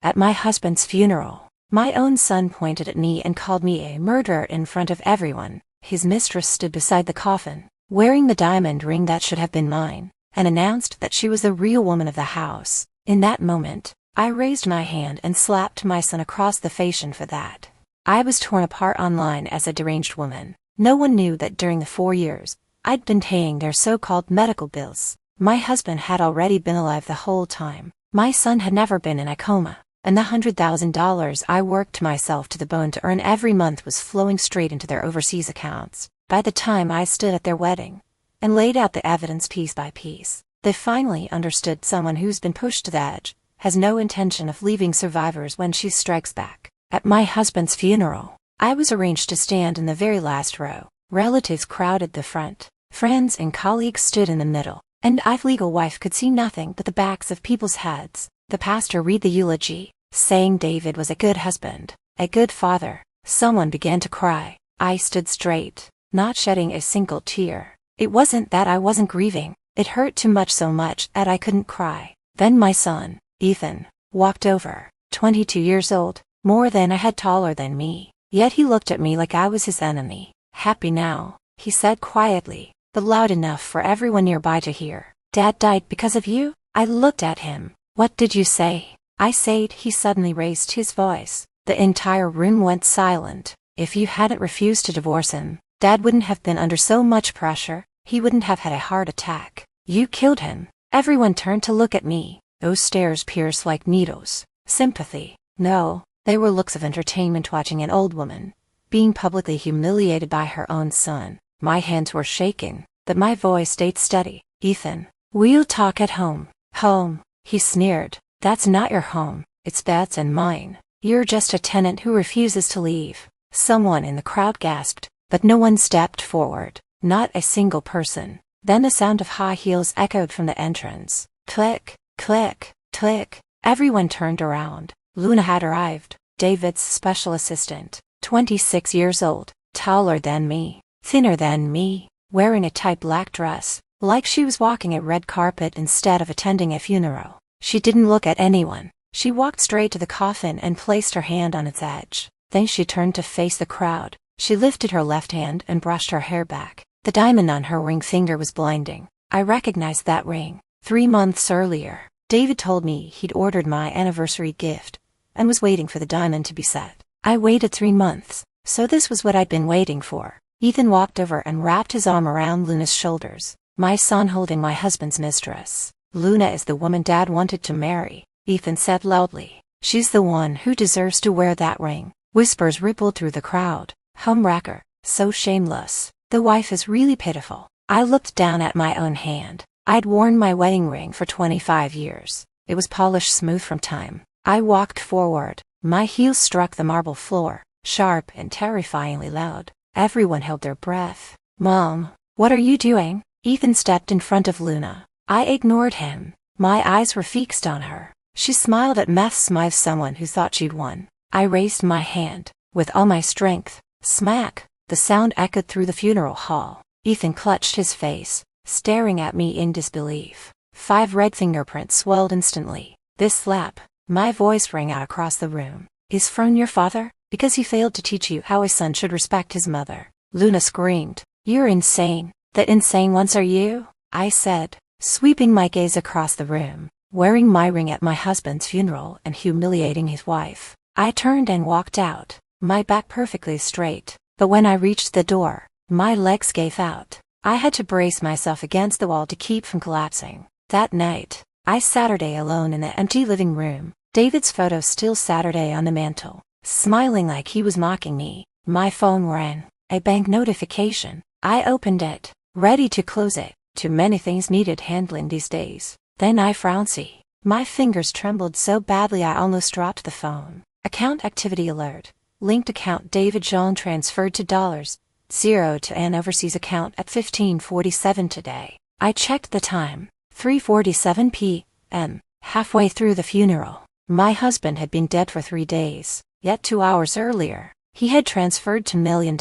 At my husband's funeral, my own son pointed at me and called me a murderer in front of everyone. His mistress stood beside the coffin, wearing the diamond ring that should have been mine, and announced that she was the real woman of the house. In that moment, I raised my hand and slapped my son across the face for that. I was torn apart online as a deranged woman. No one knew that during the 4 years I'd been paying their so-called medical bills, my husband had already been alive the whole time. My son had never been in a coma, and the $100,000 I worked myself to the bone to earn every month was flowing straight into their overseas accounts. By the time I stood at their wedding and laid out the evidence piece by piece, they finally understood someone who's been pushed to the edge has no intention of leaving survivors when she strikes back. At my husband's funeral, I was arranged to stand in the very last row. Relatives crowded the front. Friends and colleagues stood in the middle, and I's legal wife could see nothing but the backs of people's heads. The pastor read the eulogy, saying David was a good husband, a good father. Someone began to cry. I stood straight, not shedding a single tear. It wasn't that I wasn't grieving. It hurt too much, so much that I couldn't cry. Then my son, Ethan, walked over, 22 years old, more than a head taller than me. Yet he looked at me like I was his enemy. Happy now, he said quietly, but loud enough for everyone nearby to hear. Dad died because of you? I looked at him. What did you say? I said. He suddenly raised his voice. The entire room went silent. If you hadn't refused to divorce him, Dad wouldn't have been under so much pressure. He wouldn't have had a heart attack. You killed him. Everyone turned to look at me. Those stares pierced like needles. Sympathy? No, they were looks of entertainment watching an old woman being publicly humiliated by her own son. My hands were shaking, but my voice stayed steady. Ethan, we'll talk at home. Home? He sneered. That's not your home. It's Dad's and mine. You're just a tenant who refuses to leave. Someone in the crowd gasped, but no one stepped forward. Not a single person. Then the sound of high heels echoed from the entrance. Click, click, click. Everyone turned around. Luna had arrived, David's special assistant, 26 years old, taller than me, thinner than me, wearing a tight black dress, like she was walking a red carpet instead of attending a funeral. She didn't look at anyone. She walked straight to the coffin and placed her hand on its edge. Then she turned to face the crowd. She lifted her left hand and brushed her hair back. The diamond on her ring finger was blinding. I recognized that ring. 3 months earlier, David told me he'd ordered my anniversary gift and was waiting for the diamond to be set. I waited 3 months, so this was what I'd been waiting for. Ethan walked over and wrapped his arm around Luna's shoulders. My son holding my husband's mistress. Luna is the woman Dad wanted to marry, Ethan said loudly. She's the one who deserves to wear that ring. Whispers rippled through the crowd. Humwrecker, so shameless. The wife is really pitiful. I looked down at my own hand. I'd worn my wedding ring for 25 years. It was polished smooth from time. I walked forward. My heels struck the marble floor, sharp and terrifyingly loud. Everyone held their breath. Mom, what are you doing? Ethan stepped in front of Luna. I ignored him. My eyes were fixed on her. She smiled at me, smiled someone who thought she'd won. I raised my hand with all my strength. Smack! The sound echoed through the funeral hall. Ethan clutched his face, staring at me in disbelief. 5 red fingerprints swelled instantly. This slap, my voice rang out across the room, is from your father? Because he failed to teach you how a son should respect his mother. Luna screamed. You're insane. The insane ones are you? I said, sweeping my gaze across the room. Wearing my ring at my husband's funeral and humiliating his wife. I turned and walked out, my back perfectly straight. But when I reached the door, my legs gave out. I had to brace myself against the wall to keep from collapsing. That night, I sat alone in the empty living room. David's photo still sat on the mantel, smiling like he was mocking me. My phone rang. A bank notification. I opened it, ready to close it. Too many things needed handling these days. Then I frowned. My fingers trembled so badly I almost dropped the phone. Account activity alert. Linked account David John transferred to $0 to an overseas account at 15:47 today. I checked the time. 3:47 p.m. Halfway through the funeral. My husband had been dead for 3 days. Yet 2 hours earlier, he had transferred $2 million.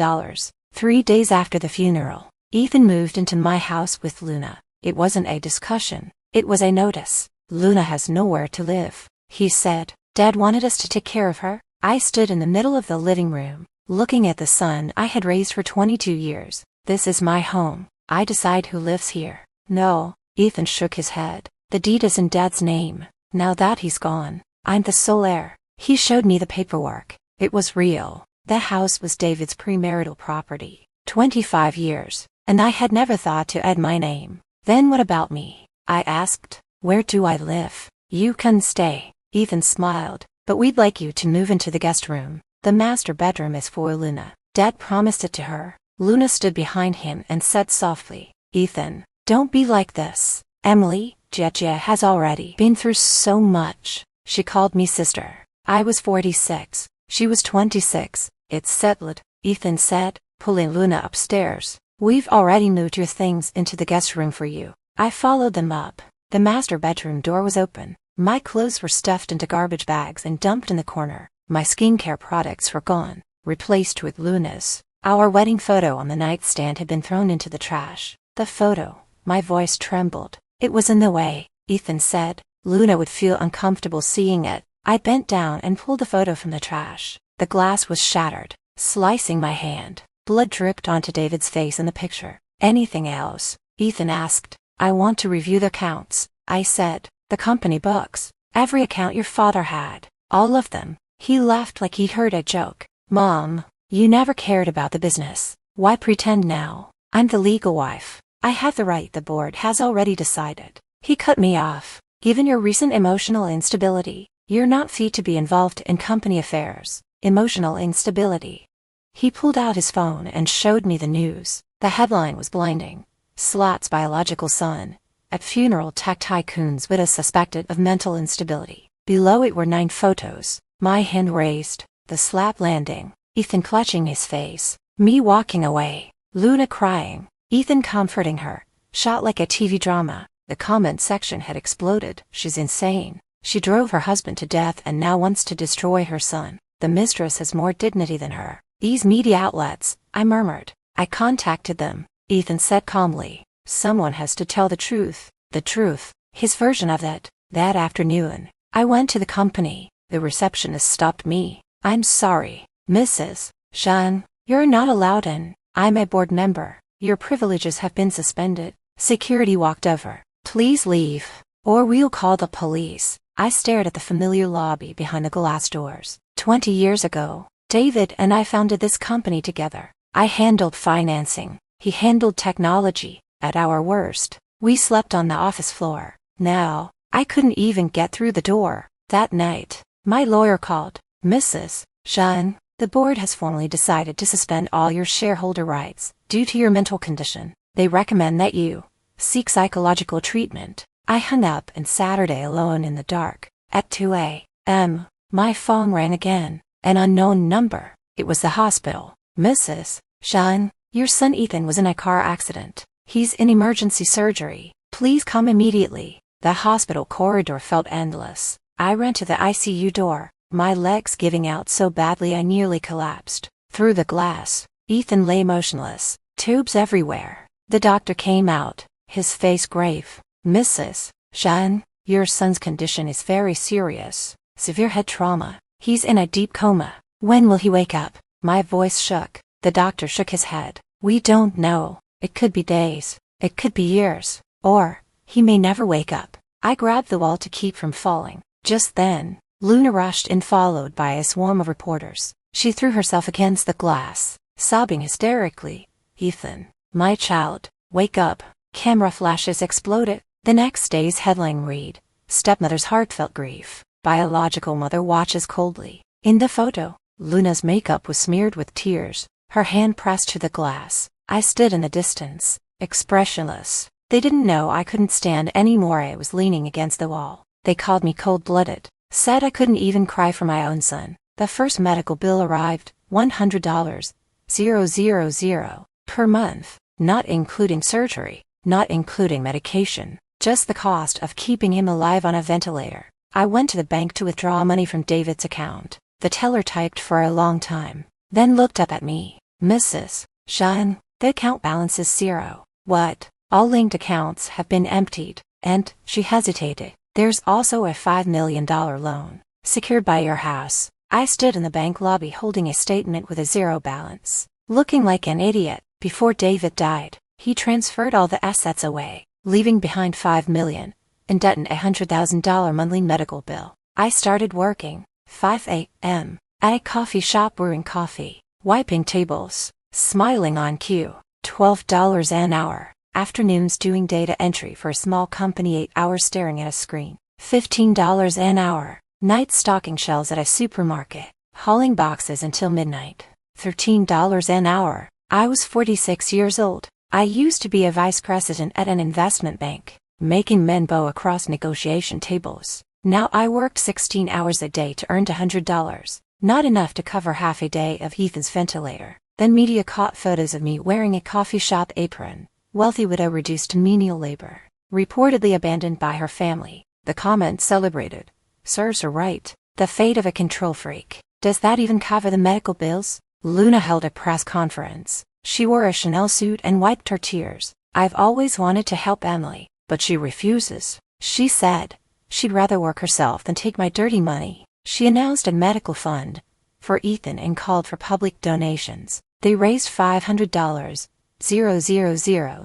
3 days after the funeral, Ethan moved into my house with Luna. It wasn't a discussion. It was a notice. Luna has nowhere to live, he said. Dad wanted us to take care of her. I stood in the middle of the living room, looking at the son I had raised for 22 years. This is my home. I decide who lives here. No, Ethan shook his head. The deed is in Dad's name. Now that he's gone, I'm the sole heir. He showed me the paperwork. It was real. The house was David's premarital property. 25 years, and I had never thought to add my name. Then what about me? I asked. Where do I live? You can stay. Ethan smiled, but we'd like you to move into the guest room. The master bedroom is for Luna. Dad promised it to her. Luna stood behind him and said softly, Ethan, don't be like this. Emily, Jeje has already been through so much. She called me sister. I was 46. She was 26. It's settled, Ethan said, pulling Luna upstairs. We've already moved your things into the guest room for you. I followed them up. The master bedroom door was open. My clothes were stuffed into garbage bags and dumped in the corner. My skincare products were gone, replaced with Luna's. Our wedding photo on the nightstand had been thrown into the trash. The photo, my voice trembled. It was in the way, Ethan said. Luna would feel uncomfortable seeing it. I bent down and pulled the photo from the trash. The glass was shattered, slicing my hand. Blood dripped onto David's face in the picture. Anything else? Ethan asked. I want to review the accounts, I said. The company books. Every account your father had. All of them. He laughed like he'd heard a joke. Mom, you never cared about the business. Why pretend now? I'm the legal wife. I have the right. The board has already decided. He cut me off. Given your recent emotional instability, you're not fit to be involved in company affairs. Emotional instability. He pulled out his phone and showed me the news. The headline was blinding. Slot's biological son. At funeral, tech tycoon's widow suspected of mental instability. Below it were 9 photos. My hand raised. The slap landing. Ethan clutching his face. Me walking away. Luna crying. Ethan comforting her. Shot like a TV drama. The comment section had exploded. She's insane. She drove her husband to death and now wants to destroy her son. The mistress has more dignity than her. These media outlets, I murmured. I contacted them. Ethan said calmly. Someone has to tell the truth. The truth. His version of it. That afternoon, I went to the company. The receptionist stopped me. I'm sorry, Mrs. Shan. You're not allowed in. I'm a board member. Your privileges have been suspended. Security walked over. Please leave, or we'll call the police. I stared at the familiar lobby behind the glass doors. 20 years ago, David and I founded this company together. I handled financing. He handled technology. At our worst, we slept on the office floor. Now, I couldn't even get through the door. That night, my lawyer called. Mrs. Shan, the board has formally decided to suspend all your shareholder rights due to your mental condition. They recommend that you seek psychological treatment. I hung up and Saturday alone in the dark. At 2 a.m., my phone rang again. An unknown number. It was the hospital. Mrs. Shan, your son Ethan was in a car accident. He's in emergency surgery. Please come immediately. The hospital corridor felt endless. I ran to the ICU door, my legs giving out so badly I nearly collapsed. Through the glass, Ethan lay motionless, tubes everywhere. The doctor came out, his face grave. Mrs. Shan, your son's condition is very serious. Severe head trauma. He's in a deep coma. When will he wake up? My voice shook. The doctor shook his head. We don't know. It could be days. It could be years. Or, he may never wake up. I grabbed the wall to keep from falling. Just then, Luna rushed in followed by a swarm of reporters. She threw herself against the glass, sobbing hysterically. Ethan, my child, wake up. Camera flashes exploded. The next day's headline read, Stepmother's heartfelt grief. Biological mother watches coldly. In the photo, Luna's makeup was smeared with tears, her hand pressed to the glass. I stood in the distance, expressionless. They didn't know I couldn't stand anymore. I was leaning against the wall. They called me cold-blooded, said I couldn't even cry for my own son. The first medical bill arrived, $100, 000, per month, not including surgery, not including medication, just the cost of keeping him alive on a ventilator. I went to the bank to withdraw money from David's account. The teller typed for a long time, then looked up at me. Mrs. Shan, the account balance is 0. What? All linked accounts have been emptied. And, she hesitated, there's also a $5 million loan. secured by your house. I stood in the bank lobby holding a statement with a zero balance, looking like an idiot. Before David died, he transferred all the assets away, leaving behind $5 million in debt and a $100,000 monthly medical bill. I started working, 5 a.m., at a coffee shop brewing coffee, wiping tables, smiling on cue. $12 an hour. Afternoons doing data entry for a small company, 8 hours staring at a screen. $15 an hour. Nights stocking shelves at a supermarket, hauling boxes until midnight. $13 an hour. I was 46 years old. I used to be a vice president at an investment bank, making men bow across negotiation tables. Now I worked 16 hours a day to earn $100. Not enough to cover half a day of Ethan's ventilator. Then media caught photos of me wearing a coffee shop apron. Wealthy widow reduced to menial labor, reportedly abandoned by her family. The comments celebrated. Serves her right. The fate of a control freak. Does that even cover the medical bills? Luna held a press conference. She wore a Chanel suit and wiped her tears. I've always wanted to help Emily, but she refuses. She said she'd rather work herself than take my dirty money. She announced a medical fund for Ethan and called for public donations. They raised $500,000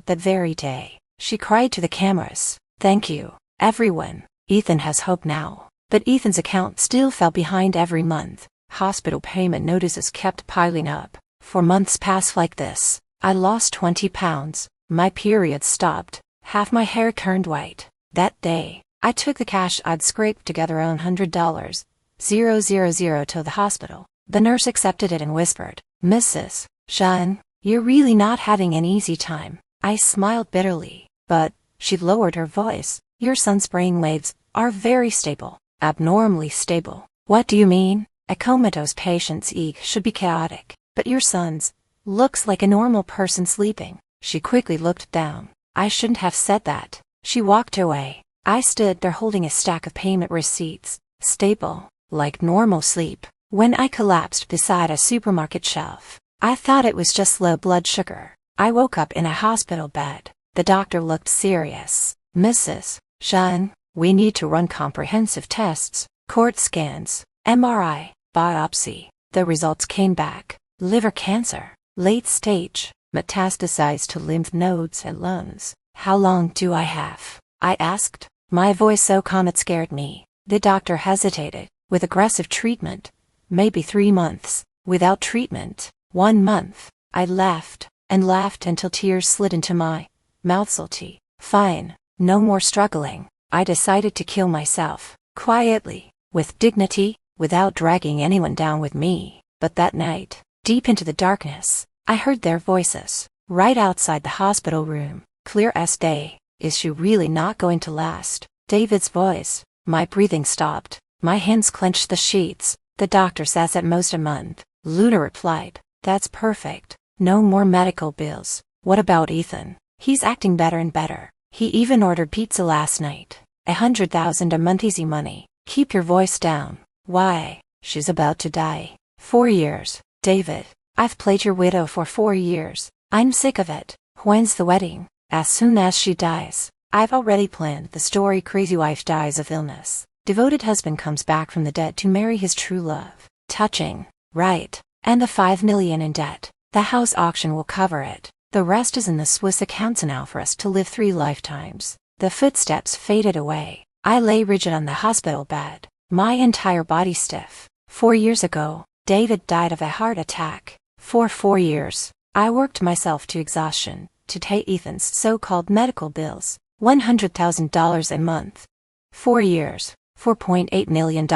that very day. She cried to the cameras, "Thank you, everyone. Ethan has hope now." But Ethan's account still fell behind every month. Hospital payment notices kept piling up. For months past like this, I lost 20 pounds. My period stopped. Half my hair turned white. That day, I took the cash I'd scraped together on $100 to the hospital. The nurse accepted it and whispered, "Mrs. Shan, you're really not having an easy time." I smiled bitterly, but she lowered her voice. "Your son's brain waves are very stable, abnormally stable." "What do you mean?" "A comatose patient's EEG should be chaotic, but your son's looks like a normal person sleeping." She quickly looked down. "I shouldn't have said that." She walked away. I stood there holding a stack of payment receipts. Stable, like normal sleep. When I collapsed beside a supermarket shelf, I thought it was just low blood sugar. I woke up in a hospital bed. The doctor looked serious. "Mrs. Shan, we need to run comprehensive tests, cord scans, MRI, biopsy." The results came back. Liver cancer, late stage, metastasized to lymph nodes and lungs. "How long do I have?" I asked, my voice so calm it scared me. The doctor hesitated. "With aggressive treatment, maybe 3 months. Without treatment, 1 month." I laughed and laughed until tears slid into my mouth. Salty. "Fine, no more struggling." I decided to kill myself, quietly, with dignity, without dragging anyone down with me. But that night, deep into the darkness, I heard their voices, right outside the hospital room. Clear as day. "Is she really not going to last?" David's voice. My breathing stopped. My hands clenched the sheets. "The doctor says at most a month." Luna replied, "That's perfect. No more medical bills." "What about Ethan?" "He's acting better and better. He even ordered pizza last night. $100,000 a month, easy money." "Keep your voice down." "Why?" "She's about to die." 4 years. David, I've played your widow for 4 years. I'm sick of it. When's the wedding? As soon as she dies. I've already planned the story. Crazy wife dies of illness. Devoted husband comes back from the dead to marry his true love. Touching, right? And the $5 million in debt. The house auction will cover it. The rest is in the Swiss accounts now for us to live 3 lifetimes. The footsteps faded away. I lay rigid on the hospital bed, my entire body stiff. 4 years ago, David died of a heart attack. For 4 years, I worked myself to exhaustion to pay Ethan's so-called medical bills, $100,000 a month. 4 years, $4.8 million.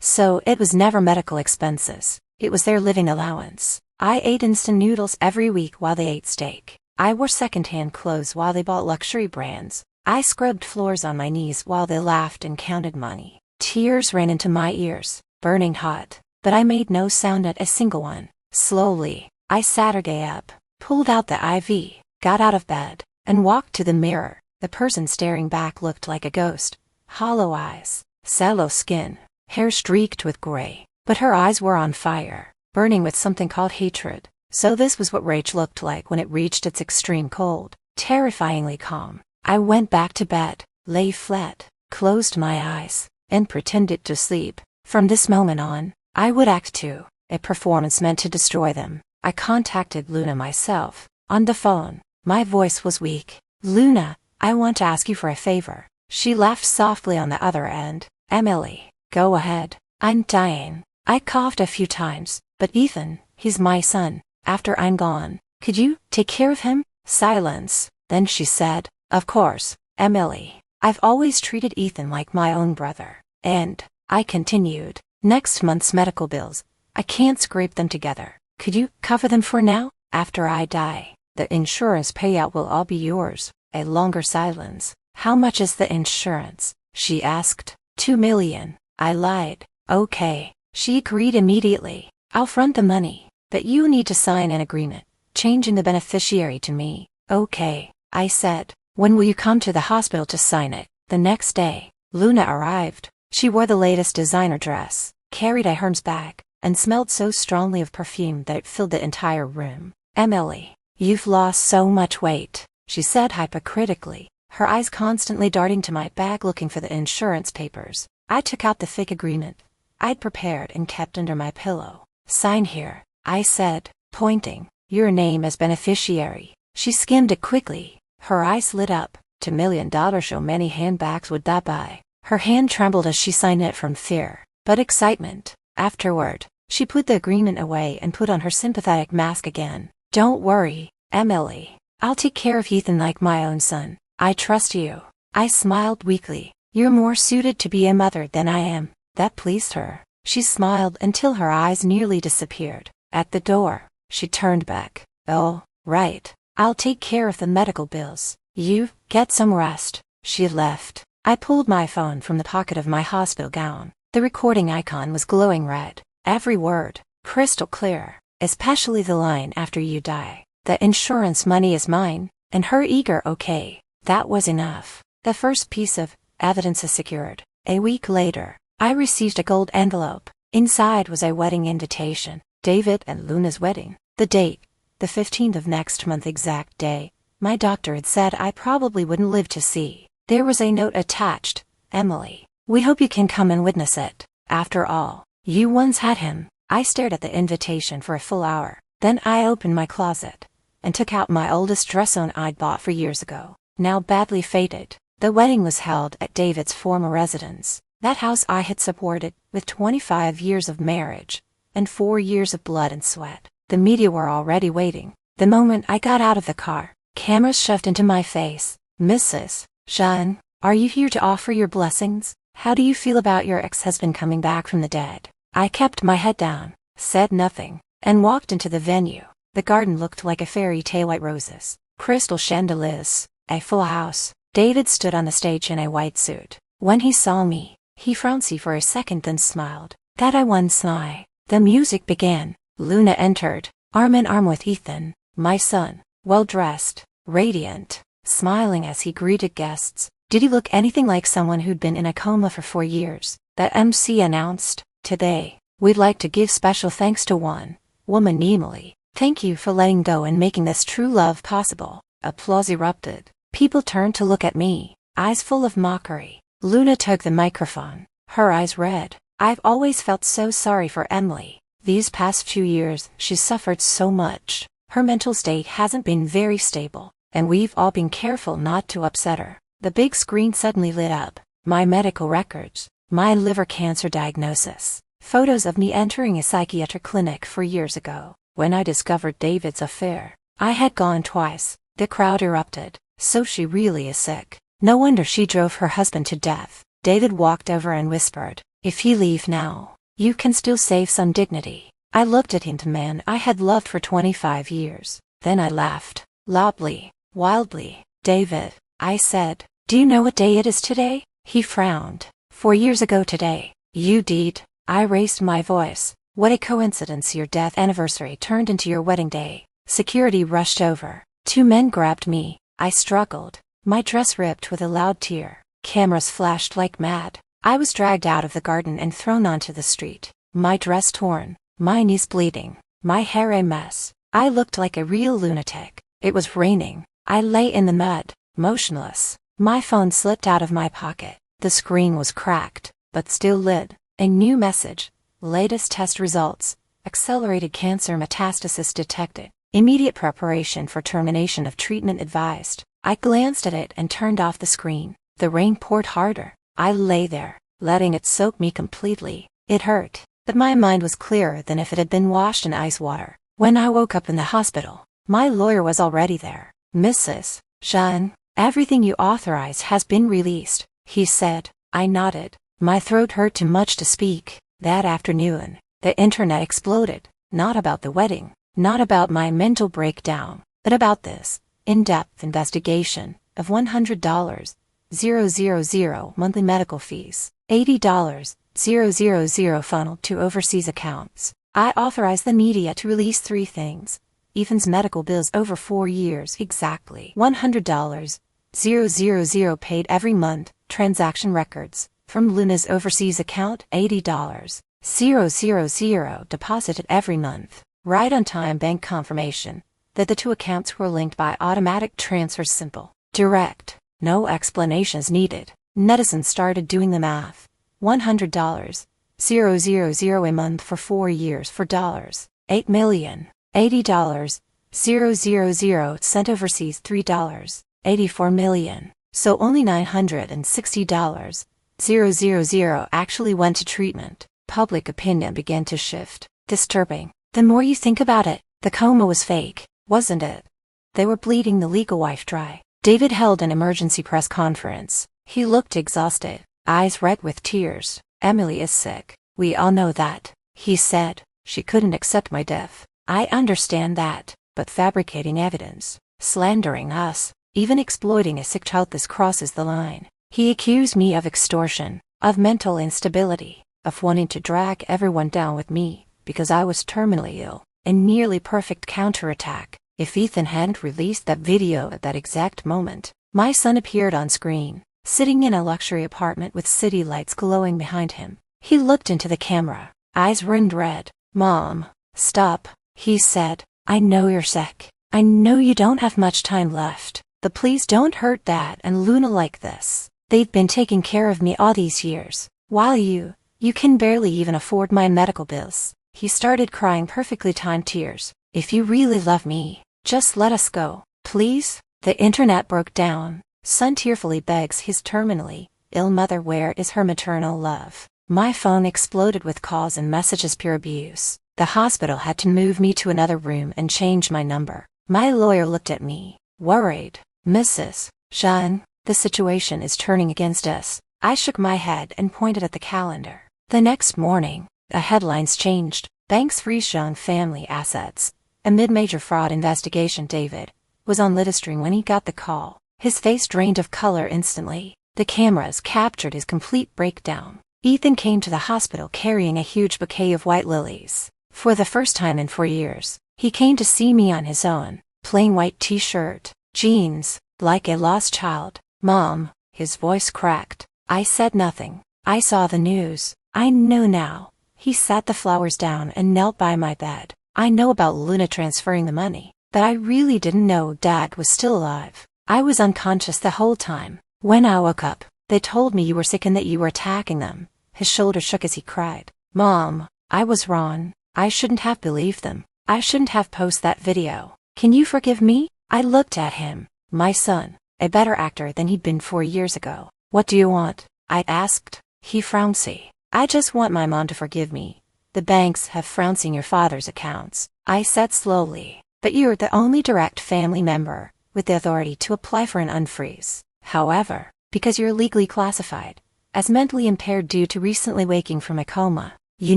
So it was never medical expenses. It was their living allowance. I ate instant noodles every week while they ate steak. I wore second-hand clothes while they bought luxury brands. I scrubbed floors on my knees while they laughed and counted money. Tears ran into my ears, burning hot, but I made no sound at a single one. Slowly, I sat her day up, pulled out the IV, got out of bed, and walked to the mirror. The person staring back looked like a ghost. Hollow eyes, sallow skin, hair streaked with gray, but her eyes were on fire, burning with something called hatred. So this was what rage looked like when it reached its extreme cold, terrifyingly calm. I went back to bed, lay flat, closed my eyes, and pretended to sleep. From this moment on, I would act too, a performance meant to destroy them. I contacted Luna myself. On the phone, my voice was weak. "Luna, I want to ask you for a favor." She laughed softly on the other end. "Emily, go ahead." "I'm dying." I coughed a few times. "But Ethan, he's my son. After I'm gone, could you take care of him?" Silence. Then she said, "Of course, Emily. I've always treated Ethan like my own brother." And I continued, "Next month's medical bills, I can't scrape them together. Could you cover them for now? After I die, the insurance payout will all be yours." A longer silence. "How much is the insurance?" she asked. $2 million. I lied. "Okay." She agreed immediately. "I'll front the money, but you need to sign an agreement, changing the beneficiary to me." "Okay," I said. "When will you come to the hospital to sign it?" The next day, Luna arrived. She wore the latest designer dress, carried a Hermes bag, and smelled so strongly of perfume that it filled the entire room. "Emily, you've lost so much weight," she said hypocritically, her eyes constantly darting to my bag looking for the insurance papers. I took out the fake agreement I'd prepared and kept under my pillow. "Sign here," I said, pointing. "Your name as beneficiary." She skimmed it quickly. Her eyes lit up. $2 million. Show many handbags would that buy? Her hand trembled as she signed it from fear, but excitement. Afterward, she put the agreement away and put on her sympathetic mask again. "Don't worry, Emily. I'll take care of Ethan like my own son. I trust you." I smiled weakly. "You're more suited to be a mother than I am." That pleased her. She smiled until her eyes nearly disappeared. At the door, she turned back. "Oh, right. I'll take care of the medical bills. You get some rest." She left. I pulled my phone from the pocket of my hospital gown. The recording icon was glowing red. Every word, crystal clear, especially the line after "you die. The insurance money is mine," and her eager "okay." That was enough. The first piece of evidence is secured. A week later, I received a gold envelope. Inside was a wedding invitation. David and Luna's wedding. The date, the 15th of next month, exact day. My doctor had said I probably wouldn't live to see. There was a note attached. "Emily, we hope you can come and witness it. After all, you once had him." I stared at the invitation for a full hour. Then I opened my closet and took out my oldest dress I'd bought for years ago, now badly faded. The wedding was held at David's former residence, that house I had supported with 25 years of marriage and 4 years of blood and sweat. The media were already waiting. The moment I got out of the car, cameras shoved into my face. "Mrs. Jean, are you here to offer your blessings? How do you feel about your ex-husband coming back from the dead?" I kept my head down, said nothing, and walked into the venue. The garden looked like a fairy tale. White roses, crystal chandeliers, a full house. David stood on the stage in a white suit. When he saw me, he frowned for a second, then smiled. That I once sigh. The music began. Luna entered, arm in arm with Ethan, my son, well-dressed, radiant, smiling as he greeted guests. Did he look anything like someone who'd been in a coma for 4 years? The MC announced, "Today, we'd like to give special thanks to one woman, Emily. Thank you for letting go and making this true love possible." Applause erupted. People turned to look at me, eyes full of mockery. Luna took the microphone, her eyes red. "I've always felt so sorry for Emily. These past few years, she's suffered so much. Her mental state hasn't been very stable, and we've all been careful not to upset her." The big screen suddenly lit up. My medical records, my liver cancer diagnosis, photos of me entering a psychiatric clinic 4 years ago, when I discovered David's affair. I had gone twice. The crowd erupted. "So she really is sick. No wonder she drove her husband to death." David walked over and whispered, "If you leave now, you can still save some dignity." I looked at him, the man I had loved for 25 years. Then I laughed, loudly, wildly. "David," I said, "do you know what day it is today?" He frowned. 4 years ago today, you did." I raised my voice. "What a coincidence your death anniversary turned into your wedding day." Security rushed over. 2 men grabbed me. I struggled. My dress ripped with a loud tear. Cameras flashed like mad. I was dragged out of the garden and thrown onto the street. My dress torn, my knees bleeding, my hair a mess. I looked like a real lunatic. It was raining. I lay in the mud, motionless. My phone slipped out of my pocket. The screen was cracked, but still lit. A new message. Latest test results. Accelerated cancer metastasis detected. Immediate preparation for termination of treatment advised. I glanced at it and turned off the screen. The rain poured harder. I lay there, letting it soak me completely. It hurt, but my mind was clearer than if it had been washed in ice water. When I woke up in the hospital, my lawyer was already there. Mrs. Shan, everything you authorized has been released, he said. I nodded. My throat hurt too much to speak. That afternoon, the internet exploded. Not about the wedding, not about my mental breakdown, but about this in-depth investigation of $100, 000 monthly medical fees, $80, 000 funneled to overseas accounts. I authorized the media to release 3 things. Ethan's medical bills over 4 years, exactly $100, 000 paid every month, transaction records from Luna's overseas account, $80, 000 deposited every month, right on time bank confirmation that the 2 accounts were linked by automatic transfer, simple, direct, no explanations needed. Netizens started doing the math. $100, 000 a month for 4 years for dollars, 8 million, $80, 000 sent overseas, $3, 84 million, so only $960, 000 actually went to treatment. Public opinion began to shift. Disturbing. The more you think about it, the coma was fake, wasn't it? They were bleeding the legal wife dry. David held an emergency press conference. He looked exhausted, eyes red with tears. Emily is sick. We all know that, he said. She couldn't accept my death. I understand that, but fabricating evidence, slandering us, even exploiting a sick child, this crosses the line. He accused me of extortion, of mental instability, of wanting to drag everyone down with me, because I was terminally ill. A nearly perfect counterattack. If Ethan hadn't released that video at that exact moment, my son appeared on screen, sitting in a luxury apartment with city lights glowing behind him. He looked into the camera, eyes rimmed red. Mom, stop, he said. I know you're sick. I know you don't have much time left, but please don't hurt Dad and Luna like this. They've been taking care of me all these years, while you can barely even afford my medical bills. He started crying perfectly timed tears. If you really love me, just let us go, please. The internet broke down. Son tearfully begs his terminally ill mother, where is her maternal love? My phone exploded with calls and messages, pure abuse. The hospital had to move me to another room and change my number. My lawyer looked at me, worried. Mrs. Shan, the situation is turning against us. I shook my head and pointed at the calendar. The next morning, the headlines changed. Banks freeze Shan family assets. Amid major fraud investigation, David was on litostring when he got the call. His face drained of color instantly. The cameras captured his complete breakdown. Ethan came to the hospital carrying a huge bouquet of white lilies. For the first time in 4 years, he came to see me on his own. Plain white t-shirt, jeans, like a lost child. Mom, his voice cracked. I said nothing. I saw the news. I know now. He sat the flowers down and knelt by my bed. I know about Luna transferring the money, but I really didn't know Dad was still alive. I was unconscious the whole time. When I woke up, they told me you were sick and that you were attacking them. His shoulders shook as he cried. Mom, I was wrong. I shouldn't have believed them. I shouldn't have posted that video. Can you forgive me? I looked at him. My son, a better actor than he'd been 4 years ago. What do you want? I asked. He frowned. See, I just want my mom to forgive me. The banks have frozen your father's accounts, I said slowly, but you're the only direct family member with the authority to apply for an unfreeze. However, because you're legally classified as mentally impaired due to recently waking from a coma, you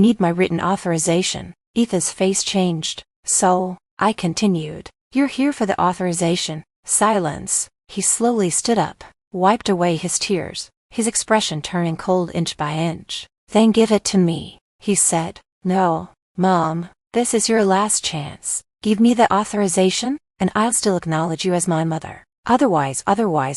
need my written authorization. Ethan's face changed. So, I continued, you're here for the authorization. Silence. He slowly stood up, wiped away his tears, his expression turning cold inch by inch. Then give it to me, he said. No, Mom, this is your last chance. Give me the authorization, and I'll still acknowledge you as my mother. Otherwise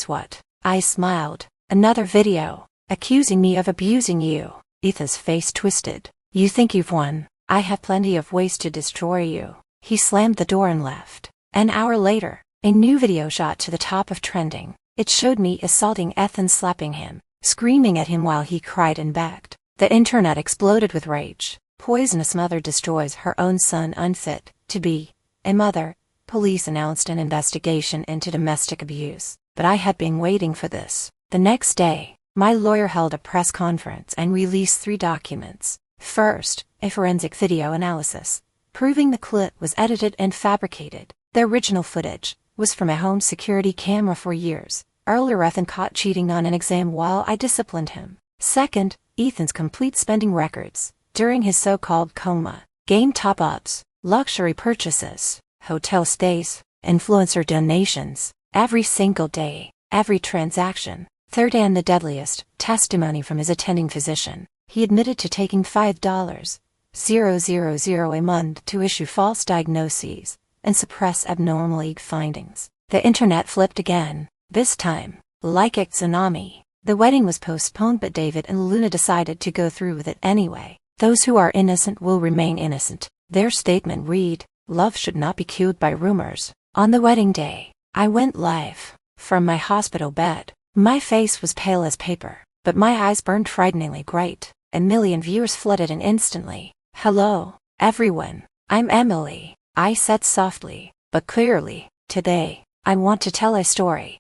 what? I smiled. Another video, accusing me of abusing you. Ethan's face twisted. You think you've won? I have plenty of ways to destroy you. He slammed the door and left. An hour later, a new video shot to the top of trending. It showed me assaulting Ethan, slapping him, screaming at him while he cried and begged. The internet exploded with rage. Poisonous mother destroys her own son unfit to be a mother. Police announced an investigation into domestic abuse, but I had been waiting for this. The next day, my lawyer held a press conference and released 3 documents. First, a forensic video analysis, proving the clip was edited and fabricated. The original footage was from a home security camera for years earlier. Ethan caught cheating on an exam while I disciplined him. Second, Ethan's complete spending records during his so-called coma, game top-ups, luxury purchases, hotel stays, influencer donations, every single day, every transaction. Third, and the deadliest, testimony from his attending physician. He admitted to taking $5,000 a month to issue false diagnoses and suppress abnormal findings. The internet flipped again, this time, like a tsunami. The wedding was postponed, but David and Luna decided to go through with it anyway. Those who are innocent will remain innocent. Their statement read, "Love should not be killed by rumors." On the wedding day, I went live from my hospital bed. My face was pale as paper, but my eyes burned frighteningly bright. 1,000,000 viewers flooded in instantly. "Hello, everyone. I'm Emily," I said softly, but clearly. "Today, I want to tell a story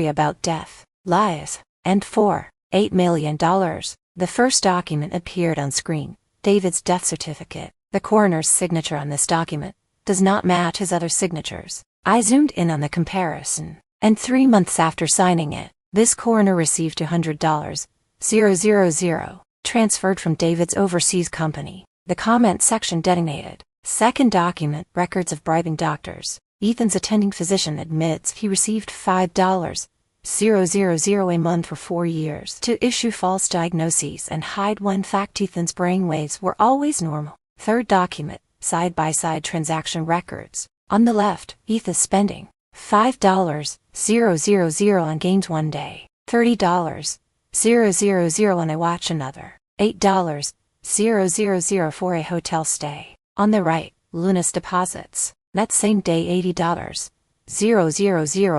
about death, lies, and for $8 million. The first document appeared on screen, David's death certificate. The coroner's signature on this document does not match his other signatures. I zoomed in on the comparison, and 3 months after signing it, this coroner received $200,000 transferred from David's overseas company. The comment section detonated. Second document, records of bribing doctors. Ethan's attending physician admits he received $5,000 a month for 4 years to issue false diagnoses and hide one fact: Ethan's brainwaves were always normal. Third document, side-by-side transaction records. On the left, Ethan's spending $5,000 on games one day, $30,000 on a watch another, $8,000 for a hotel stay. On the right, Luna's deposits. That same day, $80,000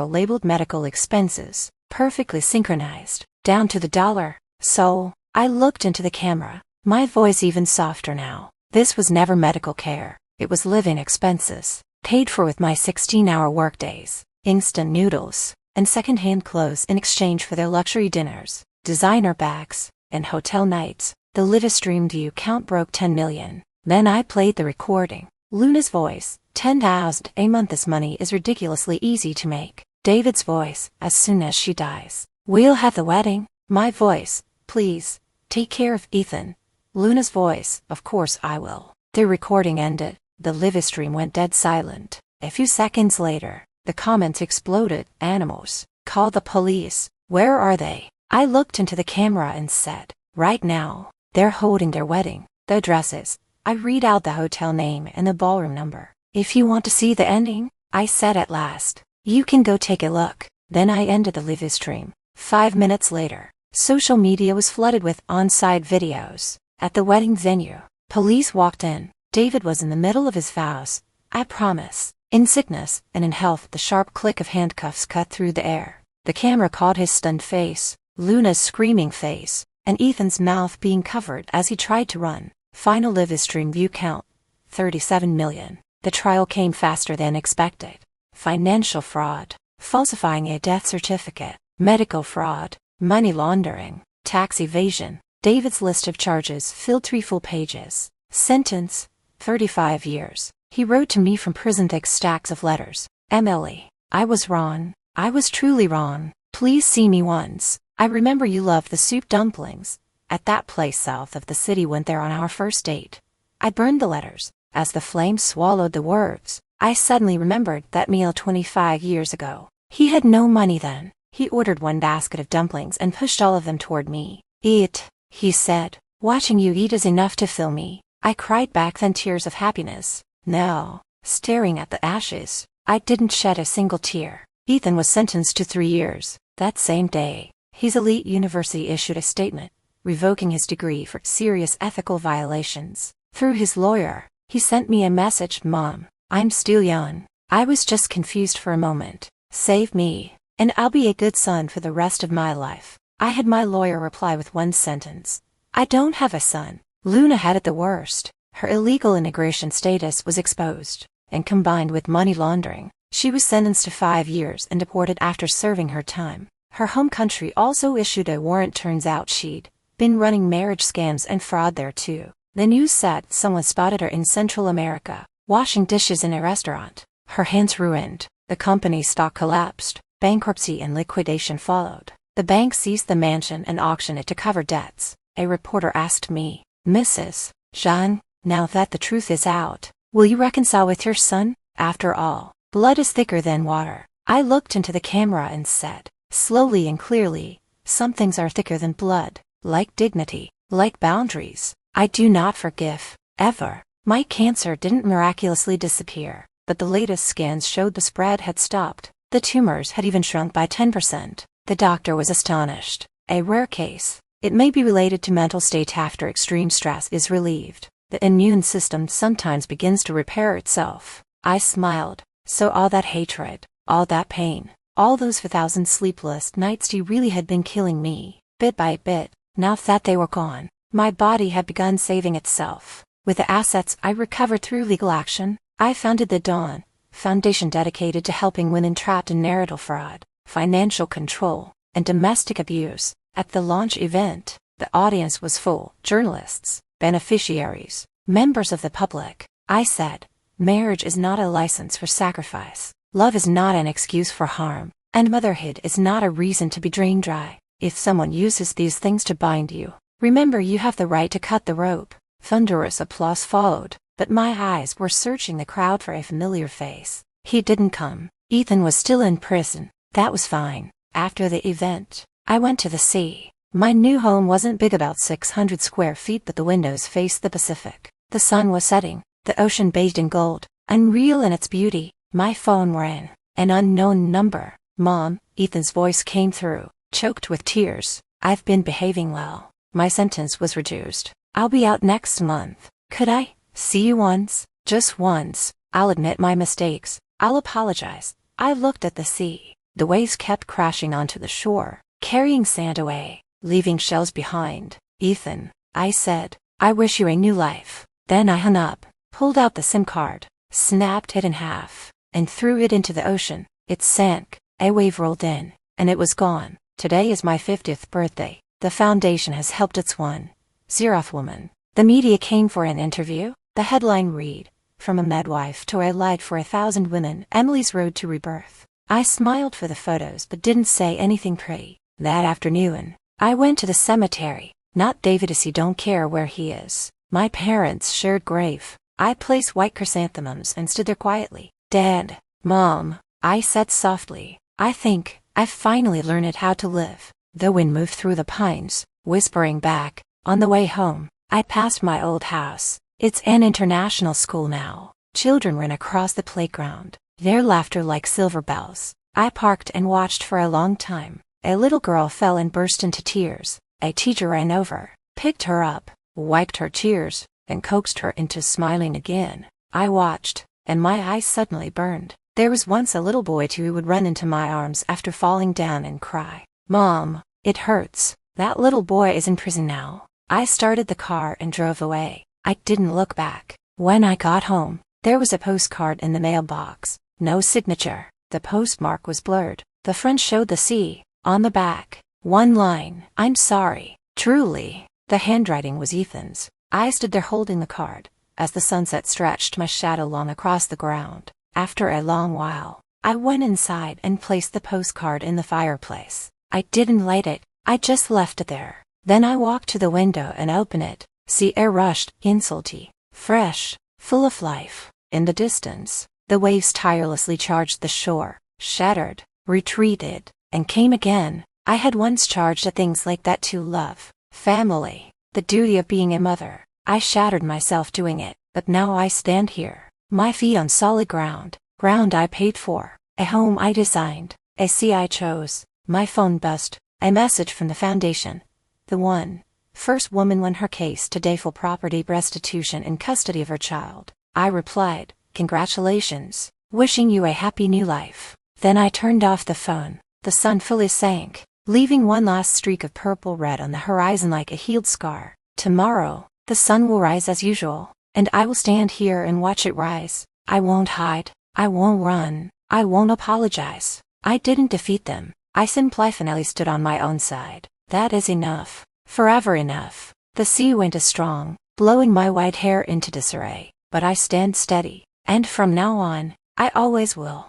labeled medical expenses, perfectly synchronized, down to the dollar. So, I looked into the camera, my voice even softer now. This was never medical care, it was living expenses, paid for with my 16-hour workdays, instant noodles, and second-hand clothes in exchange for their luxury dinners, designer bags, and hotel nights. The live stream view count broke 10 million. Then I played the recording. Luna's voice, $10,000 a month. This money is ridiculously easy to make. David's voice, as soon as she dies, "We'll have the wedding." My voice, "Please, take care of Ethan." Luna's voice, "Of course I will." The recording ended. The live stream went dead silent. A few seconds later, the comments exploded. "Animals. Call the police. Where are they?" I looked into the camera and said, "Right now. They're holding their wedding." The addresses. I read out the hotel name and the ballroom number. "If you want to see the ending," I said at last, "you can go take a look." Then I ended the live stream. 5 minutes later, social media was flooded with on-site videos. At the wedding venue, police walked in. David was in the middle of his vows. I promise. In sickness and in health, the sharp click of handcuffs cut through the air. The camera caught his stunned face, Luna's screaming face, and Ethan's mouth being covered as he tried to run. Final live stream view count, 37 million. The trial came faster than expected. Financial fraud, falsifying a death certificate, medical fraud, money laundering, tax evasion. David's list of charges filled 3 full pages. Sentence, 35 years. He wrote to me from prison thick stacks of letters. "Emily, I was wrong. I was truly wrong. Please see me once. I remember you loved the soup dumplings at that place south of the city. Went there on our first date." I burned the letters. As the flames swallowed the words, I suddenly remembered that meal 25 years ago. He had no money then. He ordered 1 basket of dumplings and pushed all of them toward me. "Eat," he said. "Watching you eat is enough to fill me." I cried back then, tears of happiness. No, staring at the ashes, I didn't shed a single tear. Ethan was sentenced to 3 years. That same day, his elite university issued a statement, revoking his degree for serious ethical violations. Through his lawyer, he sent me a message: "Mom, I'm still young. I was just confused for a moment. Save me, and I'll be a good son for the rest of my life." I had my lawyer reply with 1 sentence: I don't have a son. Luna had it the worst. Her illegal immigration status was exposed, and combined with money laundering, she was sentenced to 5 years and deported after serving her time. Her home country also issued a warrant. Turns out she'd been running marriage scams and fraud there too. The news said someone spotted her in Central America, washing dishes in a restaurant. Her hands ruined. The company's stock collapsed. Bankruptcy and liquidation followed. The bank seized the mansion and auctioned it to cover debts. A reporter asked me, Mrs. Jean, now that the truth is out, will you reconcile with your son? After all, blood is thicker than water. I looked into the camera and said, slowly and clearly, some things are thicker than blood, like dignity, like boundaries. I do not forgive, ever. My cancer didn't miraculously disappear, but the latest scans showed the spread had stopped. The tumors had even shrunk by 10%. The doctor was astonished. A rare case. It may be related to mental state after extreme stress is relieved. The immune system sometimes begins to repair itself. I smiled. So all that hatred, all that pain, all those 1,000 sleepless nights really had been killing me, bit by bit. Now that they were gone, my body had begun saving itself. With the assets I recovered through legal action, I founded the Dawn Foundation, dedicated to helping women trapped in marital fraud, financial control, and domestic abuse. At the launch event, the audience was full: journalists, beneficiaries, members of the public. I said, marriage is not a license for sacrifice, love is not an excuse for harm, and motherhood is not a reason to be drained dry. If someone uses these things to bind you, remember you have the right to cut the rope. Thunderous applause followed, but my eyes were searching the crowd for a familiar face. He didn't come. Ethan was still in prison. That was fine. After the event, I went to the sea. My new home wasn't big, about 600 square feet, but the windows faced the Pacific. The sun was setting, the ocean bathed in gold, unreal in its beauty. My phone rang. An unknown number. Mom, Ethan's voice came through, choked with tears. I've been behaving well. My sentence was reduced. I'll be out next month. Could I see you once? Just once. I'll admit my mistakes. I'll apologize. I looked at the sea. The waves kept crashing onto the shore, carrying sand away, leaving shells behind. Ethan, I said, I wish you a new life. Then I hung up, pulled out the SIM card, snapped it in half, and threw it into the ocean. It sank. A wave rolled in, and it was gone. Today is my 50th birthday. The foundation has helped its 1,000th woman. The media came for an interview. The headline read, From a midwife to a light for 1,000 women, Emily's road to rebirth. I smiled for the photos but didn't say anything pretty. That afternoon, I went to the cemetery. Not David, as he don't care where he is. My parents' shared grave. I placed white chrysanthemums and stood there quietly. Dad, Mom, I said softly, I think I've finally learned how to live. The wind moved through the pines, whispering back. On the way home, I passed my old house. It's an international school now. Children ran across the playground, their laughter like silver bells. I parked and watched for a long time. A little girl fell and burst into tears. A teacher ran over, picked her up, wiped her tears, and coaxed her into smiling again. I watched, and my eyes suddenly burned. There was once a little boy too who would run into my arms after falling down and cry, Mom, it hurts. That little boy is in prison now. I started the car and drove away. I didn't look back. When I got home, there was a postcard in the mailbox. No signature. The postmark was blurred. The front showed the sea. On the back, one line, I'm sorry. Truly. The handwriting was Ethan's. I stood there holding the card, as the sunset stretched my shadow long across the ground. After a long while, I went inside and placed the postcard in the fireplace. I didn't light it. I just left it there. Then I walked to the window and opened it. Sea air rushed, insulty, fresh, full of life. In the distance, the waves tirelessly charged the shore, shattered, retreated, and came again. I had once charged at things like that too: love, family, the duty of being a mother. I shattered myself doing it, but now I stand here, my feet on solid ground, ground I paid for, a home I designed, a sea I chose. My phone buzzed, a message from the foundation. The first woman won her case today for property restitution in custody of her child. I replied, congratulations, wishing you a happy new life. Then I turned off the phone. The sun fully sank, leaving one last streak of purple red on the horizon like a healed scar. Tomorrow, the sun will rise as usual, and I will stand here and watch it rise. I won't hide, I won't run, I won't apologize. I didn't defeat them, I simply finally stood on my own side. That is enough. Forever enough. The sea wind is strong, blowing my white hair into disarray, but I stand steady, and from now on, I always will.